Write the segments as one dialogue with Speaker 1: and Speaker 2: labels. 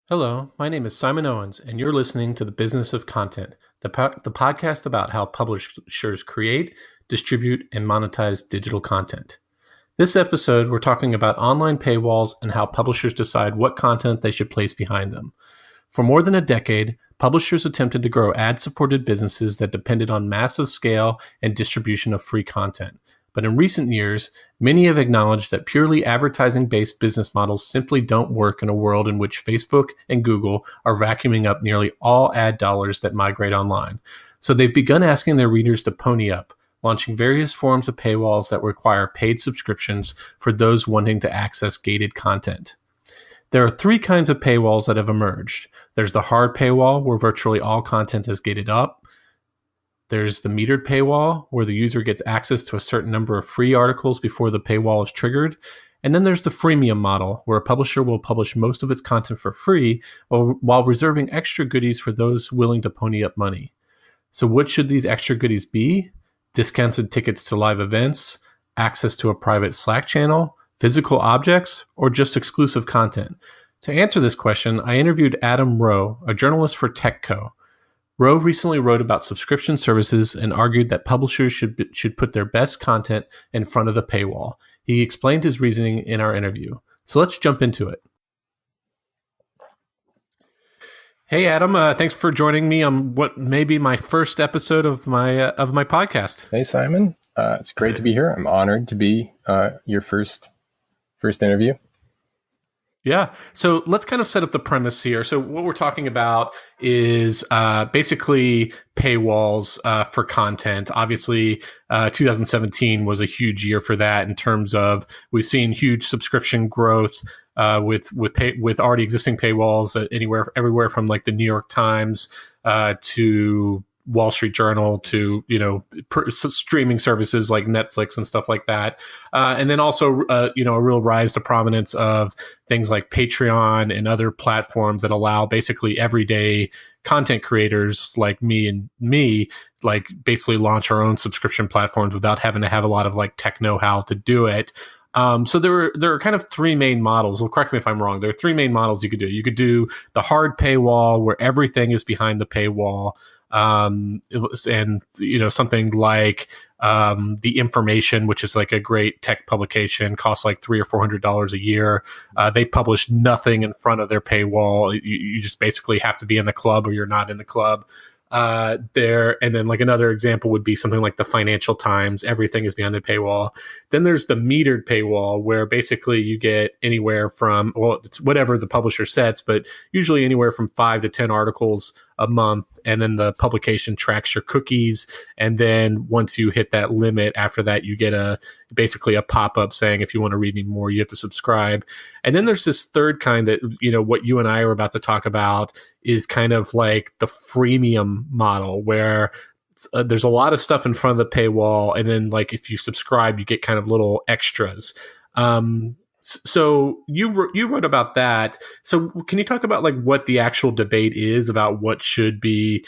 Speaker 1: Hello, my name is Simon Owens, and you're listening to The Business of Content, the podcast about how publishers create, distribute, and monetize digital content. This episode, we're talking about online paywalls and how publishers decide what content they should place behind them. For more than a decade, publishers attempted to grow ad-supported businesses that depended on massive scale and distribution of free content. But in recent years, many have acknowledged that purely advertising-based business models simply don't work in a world in which Facebook and Google are vacuuming up nearly all ad dollars that migrate online. So they've begun asking their readers to pony up, launching various forms of paywalls that require paid subscriptions for those wanting to access gated content. There are three kinds of paywalls that have emerged. There's the hard paywall, where virtually all content is gated up. There's the metered paywall, where the user gets access to a certain number of free articles before the paywall is triggered. And then there's the freemium model, where a publisher will publish most of its content for free while reserving extra goodies for those willing to pony up money. So what should these extra goodies be? Discounted tickets to live events, access to a private Slack channel, physical objects, or just exclusive content? To answer this question, I interviewed Adam Rowe, a journalist for TechCo. Rowe recently wrote about subscription services and argued that publishers should put their best content in front of the paywall. He explained his reasoning in our interview. So let's jump into it. Hey, Adam, thanks for joining me on what may be my first episode of my podcast.
Speaker 2: Hey, Simon. It's great to be here. I'm honored to be your first interview.
Speaker 1: Yeah. So let's kind of set up the premise here. So what we're talking about is basically paywalls for content. Obviously, 2017 was a huge year for that in terms of we've seen huge subscription growth with already existing paywalls everywhere from like the New York Times to Wall Street Journal to, streaming services like Netflix and stuff like that. And then also, a real rise to prominence of things like Patreon and other platforms that allow basically everyday content creators like me, like basically launch our own subscription platforms without having to have a lot of like tech know-how to do it. So there are kind of three main models. Well, correct me if I'm wrong. There are three main models you could do. You could do the hard paywall where everything is behind the paywall. And something like The Information, which is like a great tech publication, costs like $300 or $400 a year. They publish nothing in front of their paywall. You just basically have to be in the club or you're not in the club. And then like another example would be something like the Financial Times. Everything is behind the paywall. Then there's the metered paywall, where basically you get anywhere from, it's whatever the publisher sets, but usually anywhere from 5 to 10 articles a month. And then the publication tracks your cookies. And then once you hit that limit, after that, you get basically a pop-up saying, if you want to read any more, you have to subscribe. And then there's this third kind that, what you and I are about to talk about is kind of like the freemium model, where there's a lot of stuff in front of the paywall. And then like if you subscribe, you get kind of little extras. So you wrote about that. So can you talk about like what the actual debate is about what should be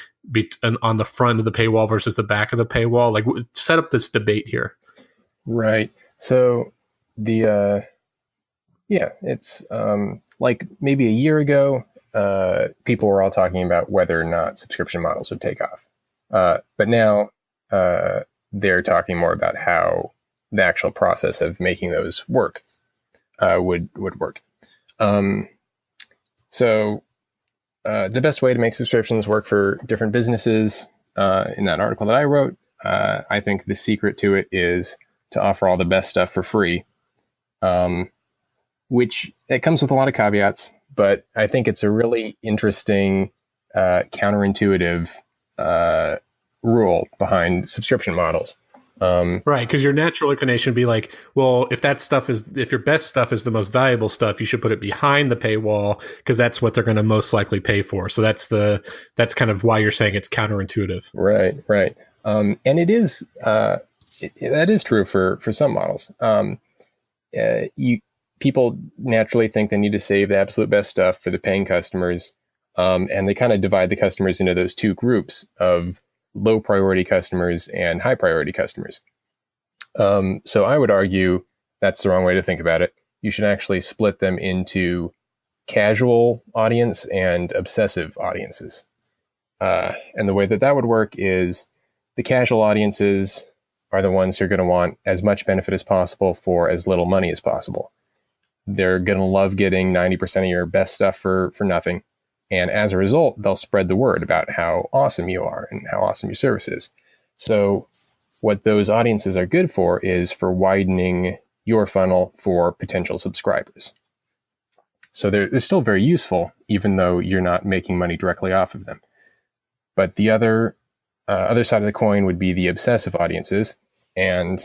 Speaker 1: on the front of the paywall versus the back of the paywall? Like set up this debate here.
Speaker 2: Right. So it's like maybe a year ago, people were all talking about whether or not subscription models would take off. But now they're talking more about how the actual process of making those work would work. So the best way to make subscriptions work for different businesses, in that article that I wrote, I think the secret to it is to offer all the best stuff for free, which it comes with a lot of caveats, but I think it's a really interesting, counterintuitive rule behind subscription models.
Speaker 1: Right, because your natural inclination would be like, well, if your best stuff is the most valuable stuff, you should put it behind the paywall because that's what they're going to most likely pay for. So that's kind of why you're saying it's counterintuitive.
Speaker 2: Right. And it is that is true for some models. People naturally think they need to save the absolute best stuff for the paying customers, and they kind of divide the customers into those two groups of low priority customers and high priority customers. So I would argue that's the wrong way to think about it. You should actually split them into casual audience and obsessive audiences. And the way that would work is the casual audiences are the ones who are going to want as much benefit as possible for as little money as possible. They're going to love getting 90% of your best stuff for nothing. And as a result, they'll spread the word about how awesome you are and how awesome your service is. So what those audiences are good for is for widening your funnel for potential subscribers. So they're still very useful, even though you're not making money directly off of them. But the other side of the coin would be the obsessive audiences, and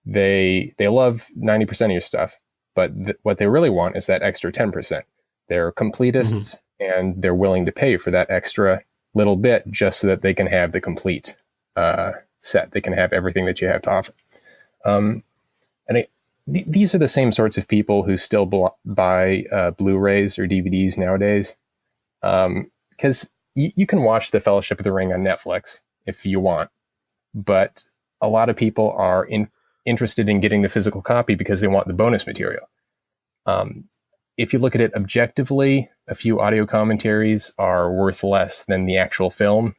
Speaker 2: they love 90% of your stuff, but what they really want is that extra 10%. They're completists, and they're willing to pay for that extra little bit just so that they can have the complete set. They can have everything that you have to offer. These are the same sorts of people who still buy Blu-rays or DVDs nowadays, because you can watch The Fellowship of the Ring on Netflix if you want, but a lot of people are interested in getting the physical copy because they want the bonus material. If you look at it objectively, a few audio commentaries are worth less than the actual film.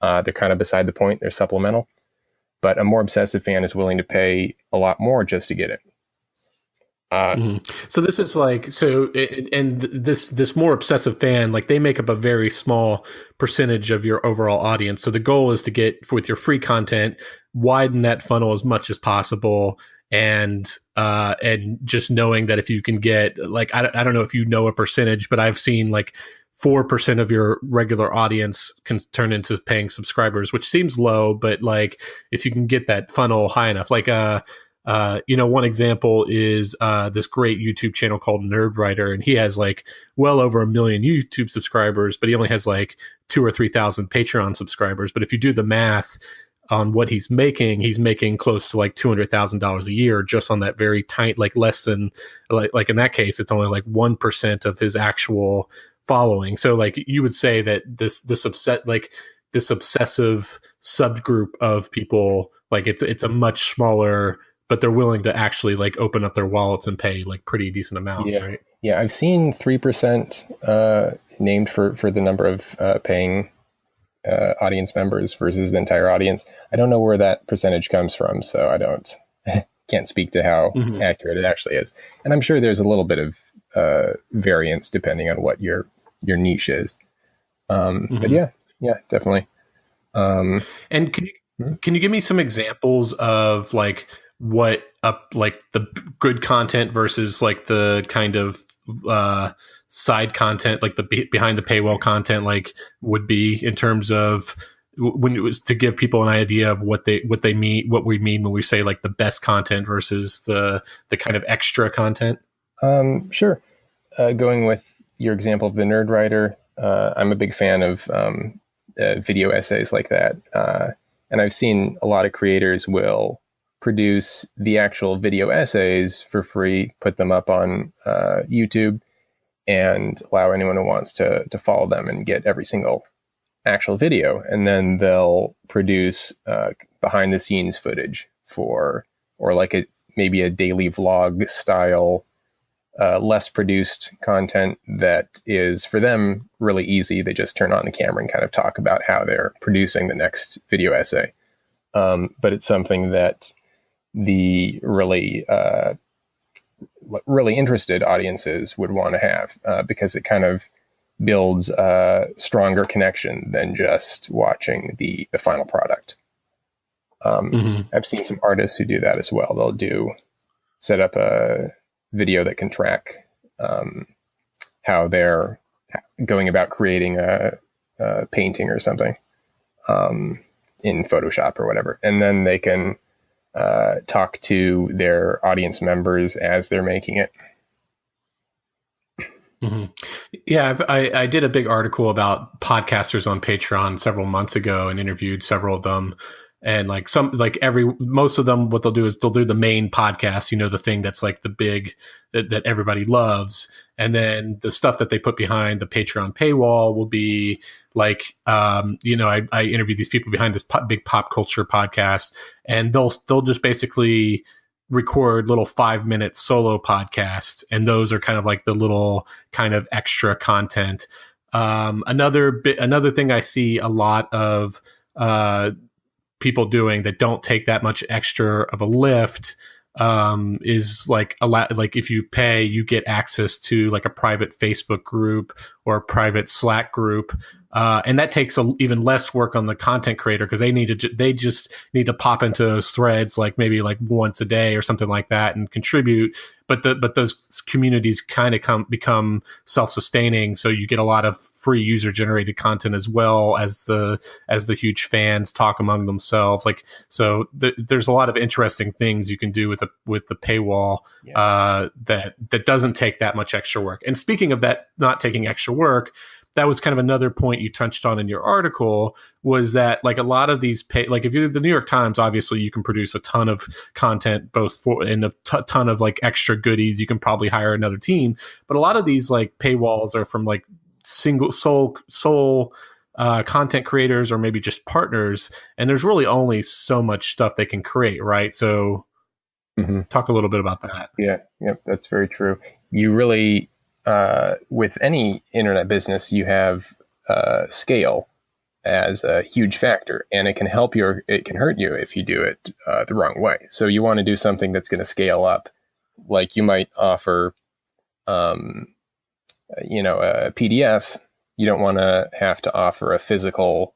Speaker 2: They're kind of beside the point. They're supplemental. But a more obsessive fan is willing to pay a lot more just to get it.
Speaker 1: So this is like, this more obsessive fan, like they make up a very small percentage of your overall audience. So the goal is to get, with your free content, widen that funnel as much as possible. And just knowing that if you can get, like, I don't know if you know a percentage, but I've seen like 4% of your regular audience can turn into paying subscribers, which seems low, but like if you can get that funnel high enough, like, one example is this great YouTube channel called Nerdwriter, and he has like well over 1 million YouTube subscribers, but he only has like 2,000 or 3,000 Patreon subscribers. But if you do the math on what he's making close to like $200,000 a year just on that very tight, like less than like in that case, it's only like 1% of his actual following. So like you would say that this obsessive subgroup of people, like it's a much smaller, but they're willing to actually like open up their wallets and pay like pretty decent amount, right?
Speaker 2: Yeah, I've seen 3% named for the number of paying audience members versus the entire audience. I don't know where that percentage comes from, so I can't speak to how accurate it actually is. And I'm sure there's a little bit of variance depending on what your niche is. But yeah, definitely.
Speaker 1: And can you give me some examples of like what like the good content versus like the kind of side content, like the behind the paywall content, like would be in terms of when it was to give people an idea of what they mean, what we mean when we say like the best content versus the kind of extra content?
Speaker 2: Sure. Going with your example of the Nerdwriter, I'm a big fan of video essays like that. And I've seen a lot of creators will produce the actual video essays for free, put them up on YouTube, and allow anyone who wants to follow them and get every single actual video. And then they'll produce behind the scenes footage or like maybe a daily vlog style, less produced content that is for them really easy. They just turn on the camera and kind of talk about how they're producing the next video essay. But it's something that the really interested audiences would want to have because it kind of builds a stronger connection than just watching the final product. I've seen some artists who do that as well. They'll set up a video that can track how they're going about creating a painting or something in Photoshop or whatever. And then they can talk to their audience members as they're making it.
Speaker 1: Yeah, I did a big article about podcasters on Patreon several months ago and interviewed several of them. And like most of them, what they'll do is they'll do the main podcast, the thing that's like the big that everybody loves. And then the stuff that they put behind the Patreon paywall will be like, I interviewed these people behind this big pop culture podcast, and they'll just basically record little 5-minute solo podcasts, and those are kind of like the little kind of extra content. Another thing I see a lot of people doing that don't take that much extra of a lift is like a lot, like if you pay, you get access to like a private Facebook group or a private Slack group. And that takes even less work on the content creator, because they just need to pop into those threads like maybe like once a day or something like that and contribute. But those communities kind of become self-sustaining, so you get a lot of free user-generated content as well as the huge fans talk among themselves. Like, so there's a lot of interesting things you can do with the paywall that doesn't take that much extra work. And speaking of that, not taking extra work, that was kind of another point you touched on in your article, was that like a lot of these like if you're the New York Times, obviously you can produce a ton of content, both for and a ton of like extra goodies. You can probably hire another team, but a lot of these like paywalls are from like single sole content creators or maybe just partners, and there's really only so much stuff they can create, right? So talk a little bit about that.
Speaker 2: Yep, that's very true. You really with any internet business, you have scale as a huge factor, and it can hurt you if you do it the wrong way. So you want to do something that's going to scale up. Like you might offer, a PDF. You don't want to have to offer a physical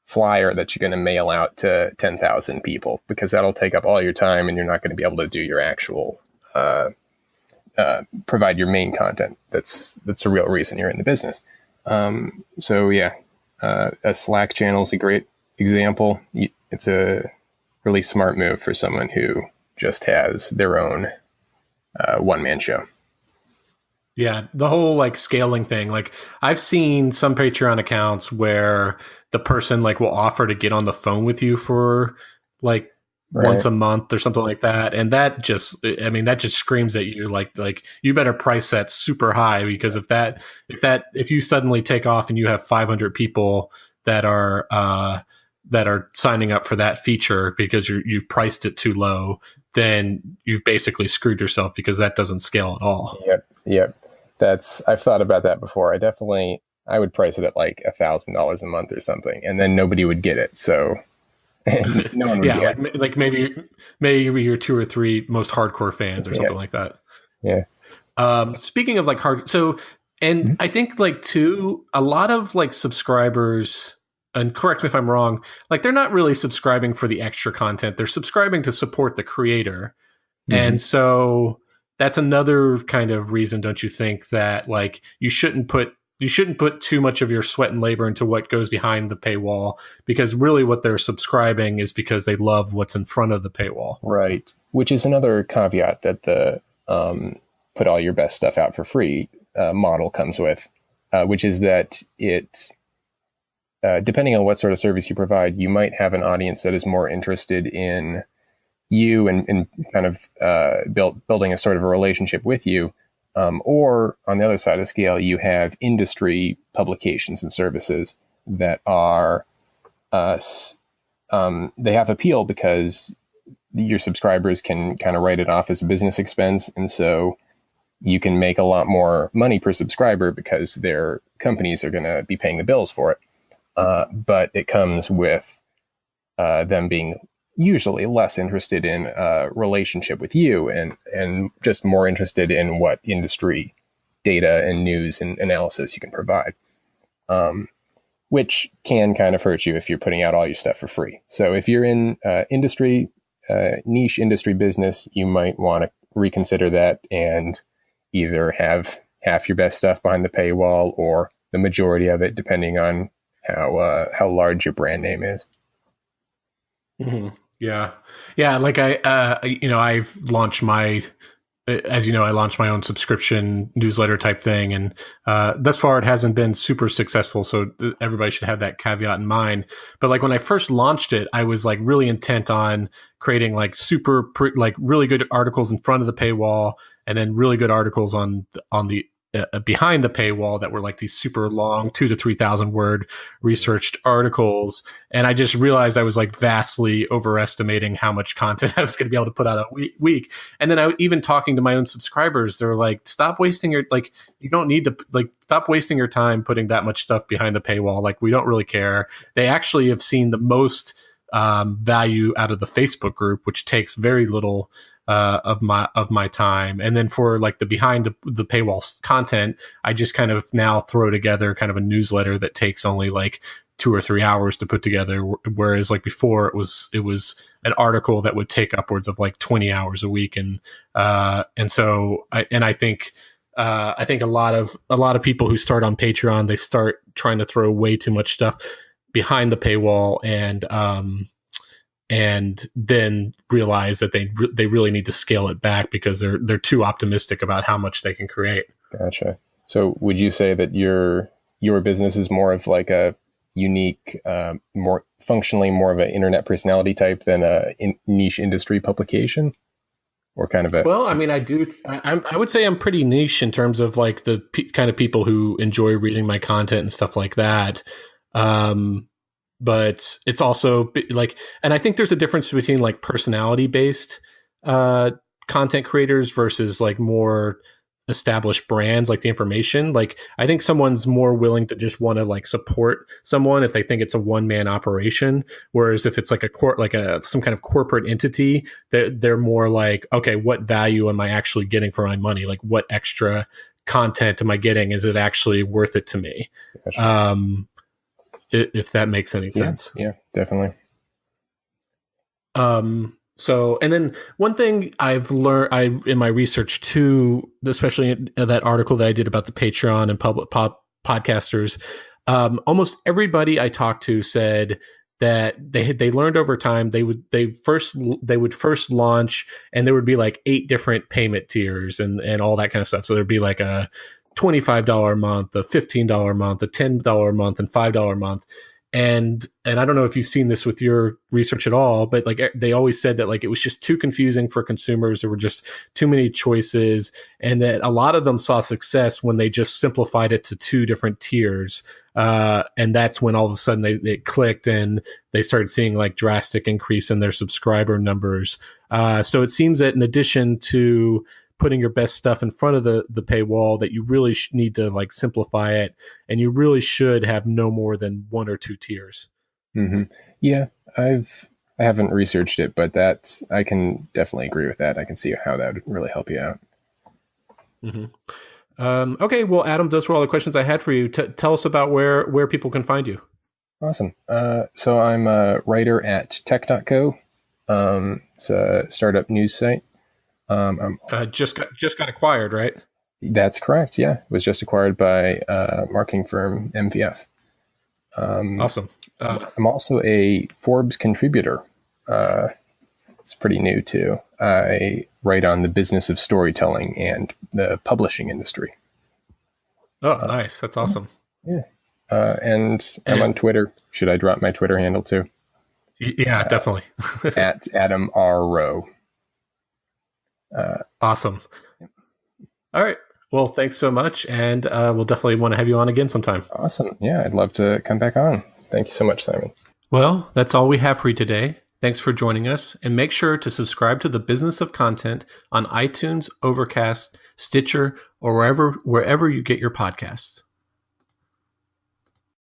Speaker 2: flyer that you're going to mail out to 10,000 people, because that'll take up all your time and you're not going to be able to do your actual provide your main content. That's the real reason you're in the business. A Slack channel is a great example. It's a really smart move for someone who just has their own one-man show.
Speaker 1: Yeah, the whole like scaling thing. Like I've seen some Patreon accounts where the person like will offer to get on the phone with you for like once a month or something like that, and that just screams at you like you better price that super high, because if you suddenly take off and you have 500 people that are signing up for that feature because you've priced it too low, then you've basically screwed yourself, because that doesn't scale at all.
Speaker 2: Yep. I've thought about that before. I would price it at like $1,000 a month or something, and then nobody would get it. So no one would get it.
Speaker 1: Like maybe your 2 or 3 most hardcore fans or something like that.
Speaker 2: Yeah.
Speaker 1: Speaking of like I think like too, a lot of like subscribers, and correct me if I'm wrong, like they're not really subscribing for the extra content. They're subscribing to support the creator. And so that's another kind of reason, don't you think, that like you shouldn't put too much of your sweat and labor into what goes behind the paywall, because really what they're subscribing is because they love what's in front of the paywall.
Speaker 2: Right. Which is another caveat that the put all your best stuff out for free model comes with, which is that it, depending on what sort of service you provide, you might have an audience that is more interested in you and kind of building a sort of a relationship with you. Or on the other side of the scale, you have industry publications and services that are, they have appeal because your subscribers can kind of write it off as a business expense. And so you can make a lot more money per subscriber because their companies are going to be paying the bills for it. But it comes with them being usually less interested in a relationship with you and just more interested in what industry data and news and analysis you can provide, which can kind of hurt you if you're putting out all your stuff for free. So if you're in niche industry business, you might want to reconsider that and either have half your best stuff behind the paywall or the majority of it, depending on how large your brand name is.
Speaker 1: Mm-hmm. Yeah. Like I've launched I launched my own subscription newsletter type thing, and thus far it hasn't been super successful. So everybody should have that caveat in mind. But like when I first launched it, I was like really intent on creating like really good articles in front of the paywall, and then really good articles on the behind the paywall that were like these super long 2,000 to 3,000 word researched articles. And I just realized I was like vastly overestimating how much content I was going to be able to put out a week. And then even talking to my own subscribers, they're like, stop wasting you don't need to stop wasting your time putting that much stuff behind the paywall. Like, we don't really care. They actually have seen the most value out of the Facebook group, which takes very little of my time. And then for like the behind the paywall content, I just kind of now throw together kind of a newsletter that takes only like 2 or 3 hours to put together, whereas like before it was an article that would take upwards of like 20 hours a week. And so I think a lot of people who start on Patreon, they start trying to throw way too much stuff behind the paywall, and then realize that they really need to scale it back because they're too optimistic about how much they can create.
Speaker 2: Gotcha. So would you say that your business is more of like a unique, more functionally more of an internet personality type than a niche industry publication? Or kind of
Speaker 1: well, I mean, I would say I'm pretty niche in terms of like the kind of people who enjoy reading my content and stuff like that. But it's also like, and I think there's a difference between like personality based content creators versus like more established brands, like the information. Like, I think someone's more willing to just want to like support someone if they think it's a one-man operation. Whereas if it's like some kind of corporate entity, they're more like, okay, what value am I actually getting for my money? Like, what extra content am I getting? Is it actually worth it to me? Gotcha. If that makes any sense.
Speaker 2: Yeah, definitely.
Speaker 1: So, and then one thing I've learned in my research too, especially in that article that I did about the Patreon and public podcasters, almost everybody I talked to said that they learned over time they would first launch, and there would be like 8 different payment tiers and all that kind of stuff. So there'd be like a $25 a month, a $15 a month, a $10 a month, and $5 a month. And I don't know if you've seen this with your research at all, but like they always said that like it was just too confusing for consumers. There were just too many choices, and that a lot of them saw success when they just simplified it to 2 different tiers. And that's when all of a sudden they clicked and they started seeing like drastic increase in their subscriber numbers. So it seems that in addition to putting your best stuff in front of the paywall, that you really need to like simplify it, and you really should have no more than 1 or 2 tiers.
Speaker 2: Mm-hmm. Yeah, I haven't researched it, but I can definitely agree with that. I can see how that would really help you out.
Speaker 1: Mm-hmm. Okay, well, Adam, those were all the questions I had for you. Tell us about where people can find you.
Speaker 2: Awesome. So I'm a writer at tech.co. It's a startup news site.
Speaker 1: Just got acquired, right?
Speaker 2: That's correct. Yeah, it was just acquired by marketing firm MVF.
Speaker 1: Awesome.
Speaker 2: I'm also a Forbes contributor. It's pretty new too. I write on the business of storytelling and the publishing industry.
Speaker 1: Oh, nice. That's awesome.
Speaker 2: Yeah. And I'm on Twitter. Should I drop my Twitter handle too?
Speaker 1: Yeah, definitely.
Speaker 2: At Adam R. Rowe.
Speaker 1: Awesome. All right. Well, thanks so much. And we'll definitely want to have you on again sometime.
Speaker 2: Awesome. Yeah, I'd love to come back on. Thank you so much, Simon.
Speaker 1: Well, that's all we have for you today. Thanks for joining us. And make sure to subscribe to The Business of Content on iTunes, Overcast, Stitcher, or wherever you get your podcasts.